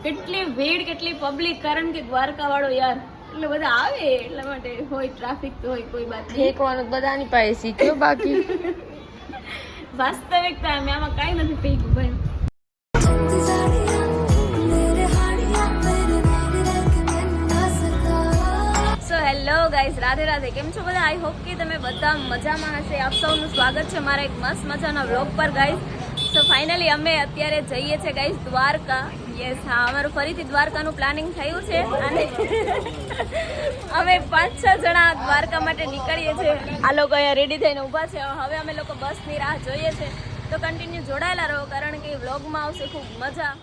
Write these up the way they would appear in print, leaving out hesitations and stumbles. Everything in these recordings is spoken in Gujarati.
કેટલી ભીડ, કેટલી પબ્લિક, કારણ કે દ્વારકા વાળો યાર એટલે બધા આવે, એટલા માટે હોય ટ્રાફિક તો હોય, કોઈ બાત નહીં. ફેંકવાનું બધાની પાસે શીખ્યો બાકી વાસ્તવિકતા મેં આમાં કાંઈ નથી ફેંક્યું ભાઈ. So hello guys, Radhe Radhe. કેમ છો બધા? આઈ હોપ કે તમે બધા મજામાં હશે. આપ સૌનું સ્વાગત છે મારા એક મસ્ત મજાના વ્લોગ પર ગાઈઝ. સો ફાઇનલી અમે અત્યારે જઈએ છીએ ગાઈઝ દ્વારકા. યસ, હા, અમારું ફરીથી દ્વારકાનું પ્લાનિંગ થયું છે અને અમે 5-6 જણા દ્વારકા માટે નીકળીએ છીએ. આ લોકો અહીંયા રેડી થઈને ઊભા છે. હવે અમે લોકો બસની રાહ જોઈએ છે, તો કન્ટિન્યુ જોડાયેલા રહો, કારણ કે વ્લોગમાં આવશે ખૂબ મજા.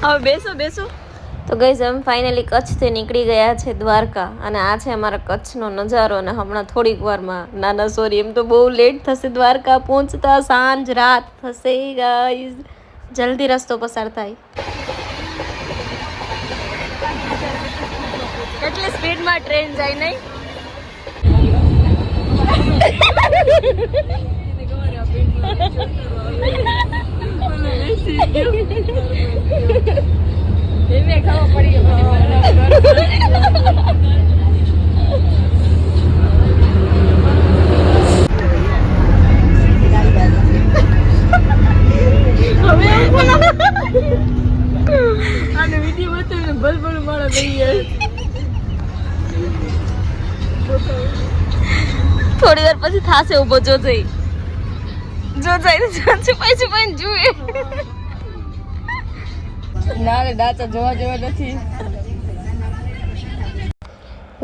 હવે બેસો બેસો. તો ગાઈઝ અમે ફાઇનલી કચ્છથી નીકળી ગયા છે દ્વારકા, અને આ છે અમારા કચ્છનો નજારો. અને હમણાં થોડીક વારમાં, ના સોરી, એમ તો બહુ લેટ થશે દ્વારકા પહોંચતા, સાંજ રાત થશે ગાઈઝ. જલ્દી રસ્તો પસાર થાય. કેટલી સ્પીડમાં ટ્રેન જાય નહીં? આને વિડીયો બતાવીને ભલભલ માળા દઈએ. થોડી વાર પછી થાશે ઉભો, જો જઈ છુપાઈ છુપાઈને જુએ. ના રે દાચા જોવા જેવા નથી.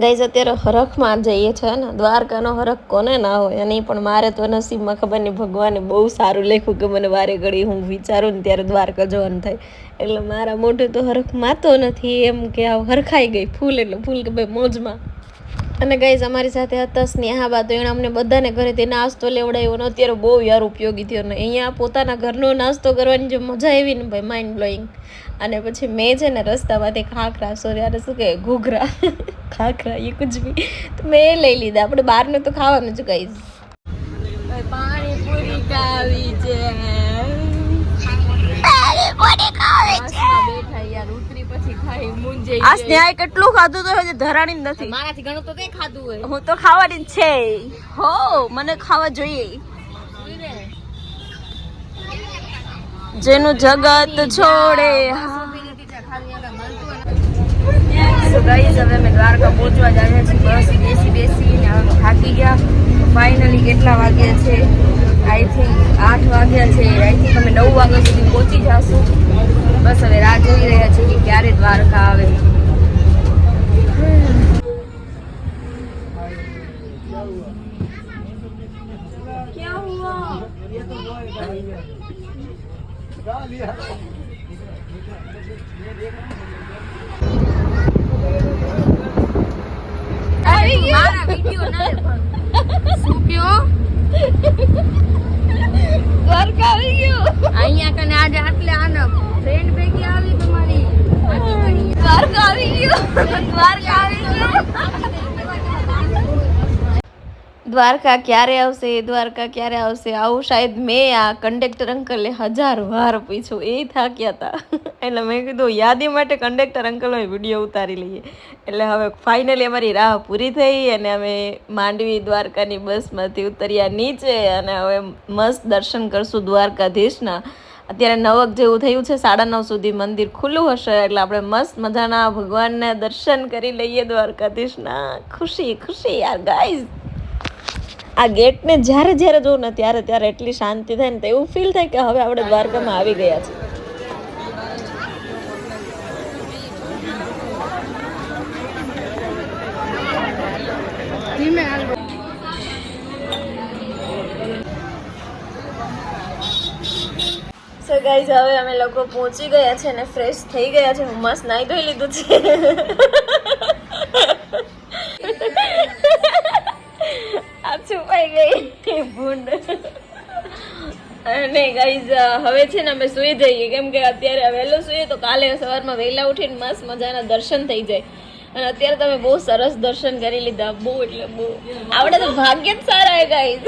ગાઈઝ અત્યારે હરખમાં જઈએ છે ને. દ્વારકાનો હરખ કોને ના હોય? અને પણ મારે તો નસીબમાં ખબર નહીં, ભગવાને બહુ સારું લખ્યું કે મને વારે ઘડી હું વિચારું ને ત્યારે દ્વારકા જવાનું થાય. એટલે મારા મોઢે તો હરખ માતો નથી, એમ કે આવ હરખાઈ ગઈ ફૂલ એટલે ફૂલ કે ભાઈ મોજમાં. અને ગાઈઝ અમારી સાથે હતા સ્નેહાબા, તો એણે અમને બધાને ઘરેથી નાસ્તો લેવડાવ્યો ને અત્યારે બહુ યાર ઉપયોગી થયો. ને અહીંયા પોતાના ઘરનો નાસ્તો કરવાની જે મજા આવી ને ભાઈ, માઇન્ડ બ્લોઈંગ. અને પછી મેં છે ને રસ્તામાંથી ખાખરા, સોરી યાર શું કહે, ઘૂઘરા, ખાખરા એ કુછ બી, તો મેં એ લઈ લીધા. આપણે બહારનું તો ખાવાનું જ ગાઈઝ. પાણીપુરી ખાવી છે, આ સ્નેહાએ કેટલું ખાધું તો હજી ધરાણી નથી. મારાથી ઘણું તો તે ખાધું હોય. હું તો ખાવાની જ છે. હો, મને ખાવા જોઈએ. જેનું જગત છોડે. સો ગાઈઝ, હવે અમે દ્વારકા પહોંચવા જ આવ્યા છીએ. બસ બેસીને હવે થાકી ગયા. ફાઇનલી કેટલા વાગ્યા છે? આઈ થિંક 8 વાગ્યા છે. આઈ થિંક અમે 9 વાગ્યા સુધી પહોંચી જશું. બસ હવે રાહ જોઈ રહ્યા છીએ કે ક્યારે દ્વારકા આવે. ક્યાં હુઆ? મારા વિડિયો ના શું કયો? દ્વારકા આવી ગયો. અહીંયા કને આજે આટલે આના ફ્રેન્ડ ભેગી આવી તમારી. દ્વારકા આવી ગયો. દ્વારકા આવી ગયો. દ્વારકા ક્યારે આવશે? દ્વારકા ક્યારે આવશે? આવું શાયદ મેં આ કંડક્ટર અંકલને 1000 વાર પૂછ્યું. એ થાક્યા હતા. એટલે મેં કીધું યાદી માટે કંડક્ટર અંકલનો વિડીયો ઉતારી લઈએ. એટલે હવે ફાઇનલી અમારી રાહ પૂરી થઈ અને અમે માંડવી દ્વારકાની બસમાંથી ઉતર્યા નીચે, અને હવે મસ્ત દર્શન કરશું દ્વારકાધીશના. અત્યારે 9 જેવું થયું છે, 9:30 સુધી મંદિર ખુલ્લું હશે, એટલે આપણે મસ્ત મજાના ભગવાનને દર્શન કરી લઈએ દ્વારકાધીશના. ખુશી ખુશી યાર ગાઈઝ. આ ગેટને જ્યારે જ્યારે જોઉં ને ત્યારે એટલી શાંતિ થાય ને, તો એવું ફીલ થાય કે હવે આપણે દ્વારકામાં આવી ગયા છે. સો ગાઈઝ, હવે અમે લોકો પહોંચી ગયા છે ને ફ્રેશ થઈ ગયા છે. હું મસ્ત નાઈ ધોઈ લીધું છે. આ છુપાઈ ગઈ ભૂંડ. અને ગાઈઝ હવે છે ને અમે સુઈ જઈએ, કેમ કે અત્યારે વહેલું સુઈએ તો કાલે સવારમાં વહેલા ઉઠીને મસ્ત મજાના દર્શન થઈ જાય. અને અત્યારે તમે બહુ સરસ દર્શન કરી લીધા, બહુ એટલે બહુ. આપણે તો ભાગ્ય જ સારા હે ગાઈસ.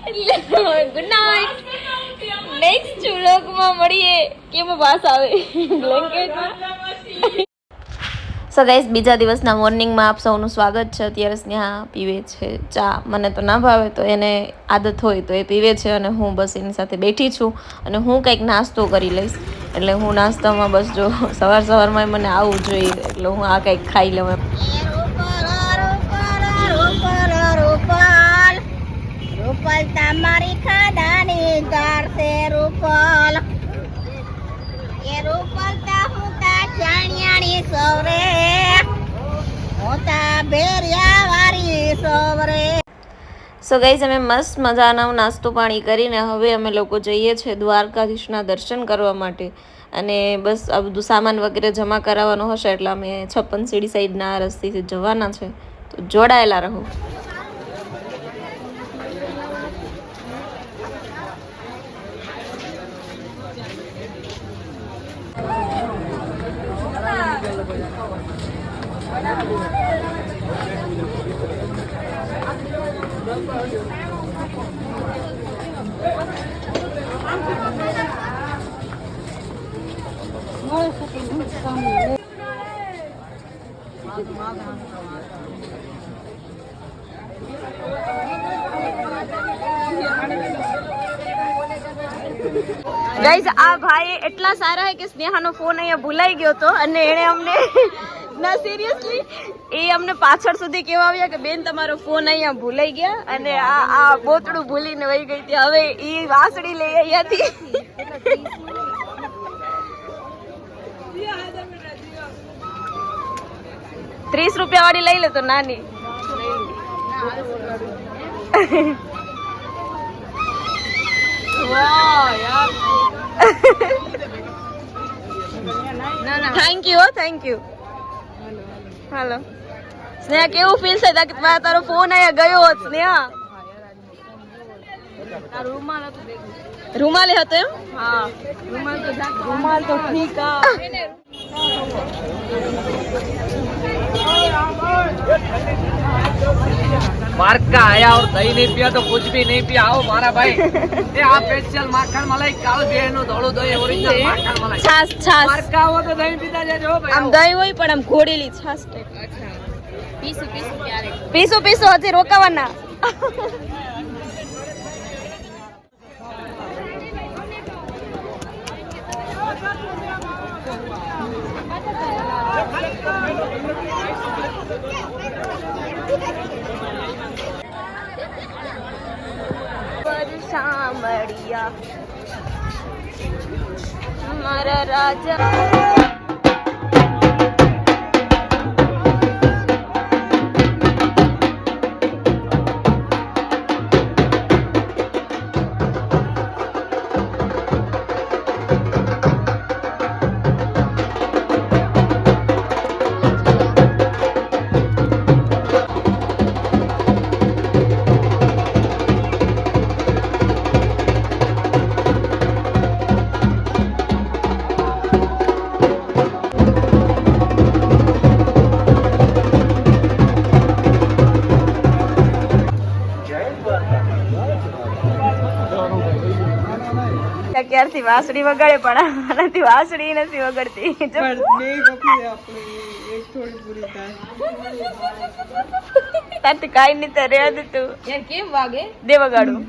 એટલે ગુડ નાઇટ. નેક્સ્ટ વ્લોગમાં મળીએ. કેમ પાસ આવે બ્લેન્કેટમાં. સો ગાઈસ, બીજા દિવસના મોર્નિંગમાં આપ સૌનું સ્વાગત છે. અત્યારે સ્નેહા પીવે છે ચા. મને તો ના ભાવે, તો એને આદત હોય તો એ પીવે છે અને હું બસ એની સાથે બેઠી છું અને હું કંઈક નાસ્તો કરી લઈશ. એટલે હું નાસ્તામાં બસ જો સવારમાં મને આવું જોઈએ, એટલે હું આ કંઈક ખાઈ લઉં એમ. રૂપલ તમારી ખાદાની ગારસે રૂપલ એ રૂપલ તા હું તા ચાણિયાણી સવરે હું તા બેરિયા વારી સવરે. સો ગાઈઝ, અમે મસ્ત મજાનો નાસ્તો પાણી કરીને હવે અમે લોકો જઈએ છીએ દ્વારકાધીશના દર્શન કરવા માટે. અને બસ આ બધું સામાન વગેરે જમા કરાવવાનું હશે એટલે અમે 56 સીડી સાઈડના રસ્તેથી જવાના છે. તો જોડાયેલા રહો. ગાઈઝ, આ ભાઈ એટલા સારા હે કે સ્નેહાનો ફોન અહીંયા ભૂલાઈ ગયો હતો અને એણે અમને ના સિરિયસલી એ અમને પાછળ સુધી કહેવા આવ્યા કે બેન તમારો ફોન અહીંયા ભૂલાઈ ગયા, અને આ બોતડું ભૂલીને વહી ગઈ હતી. હવે ઈ વાસળી લઈ અહીંયાથી. 30 રૂપિયા વાળી લઈ લે તો નાની. Thank you. હાલો સ્નેહા, કેવું ફીલ થાય કે તારો ફોન અહીંયા ગયો હોત? સ્નેહા, રૂમાલ હતો એમ? હા, રૂમાલ તો ઠીક. मार्क का आया और दही नहीं पिया तो कुछ भी नहीं पिया. आओ मारा भाई, ये आप स्पेशल माखन मलाई काल बेनो धोळो दही ओरिजिनल माखन मलाई. છાસ मार्क का हो तो दही पीता जाजो भाई. આમ દહીં હોય પણ આમ ઘોડેલી છાસ ટાઈપ. પીસું હજી રોકાવાના. સાંભળિયા મારા રાજા. ક્યારથી વાસળી વગાડે પણ આનાથી વાસળી નથી વગડતી. તારથી કાઈ નહીં તો રેવા દે તું. યાર કેમ વાગે? દે વગાડું.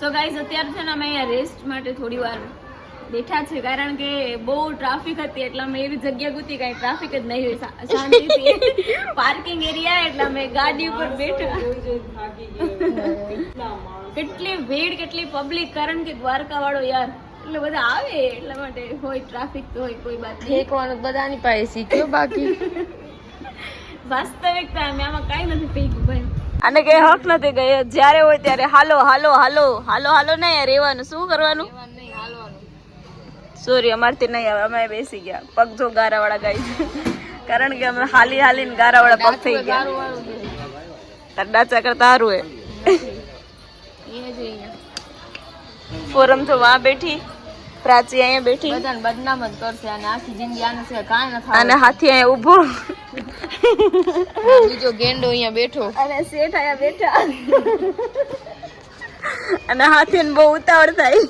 સો ગાઈઝ, અત્યારે છે ને અમે અહીંયા રેસ્ટ માટે થોડી વાર બેઠા છે, કારણ કે બહુ ટ્રાફિક હતી એટલે અમે એવી જગ્યા ગોતી કઈ ટ્રાફિક જ નહીં હોય, શાંતિથી પાર્કિંગ એરિયા, એટલે અમે ગાડી ઉપર બેઠા. કેટલી ભીડ, કેટલી પબ્લિક, કારણ કે દ્વારકા વાળો યાર એટલે બધા આવે એટલા માટે હોય ટ્રાફિક તો હોય. કોઈ બાત ફેંકવાનું બધાની પાસે શીખ્યો, બાકી વાસ્તવિકતા અમે આમાં કઈ નથી ફેંક્યું ભાઈ. આને કઈ હક નથી ગયો. જ્યારે હોય ત્યારે હાલો હાલો હાલો હાલો હાલો નહીં રહેવાનું. શું કરવાનું? સોરી, અમારથી નહીં આવે. અમે બેસી ગયા. પગ જો ગારા વાળા ગાઈ, કારણ કે અમે હાલી હાલીને ગારા વાળા પગ થઈ ગયા. તાર ડાચા કરતા સારું હે. ફોરમ તો વાં બેઠી, પ્રાચી અહીંયા બેઠી બધાને બદનામ જ કરશે અને આખી જિંદગી આને સિવાય કાંઈ ન થાય. અને હાથી અહીંયા ઊભો બીજો ગેંડો અહીંયા બેઠો અને શેઠ અહીંયા બેઠા અને હાથીને બહુ ઉતાવળ થાય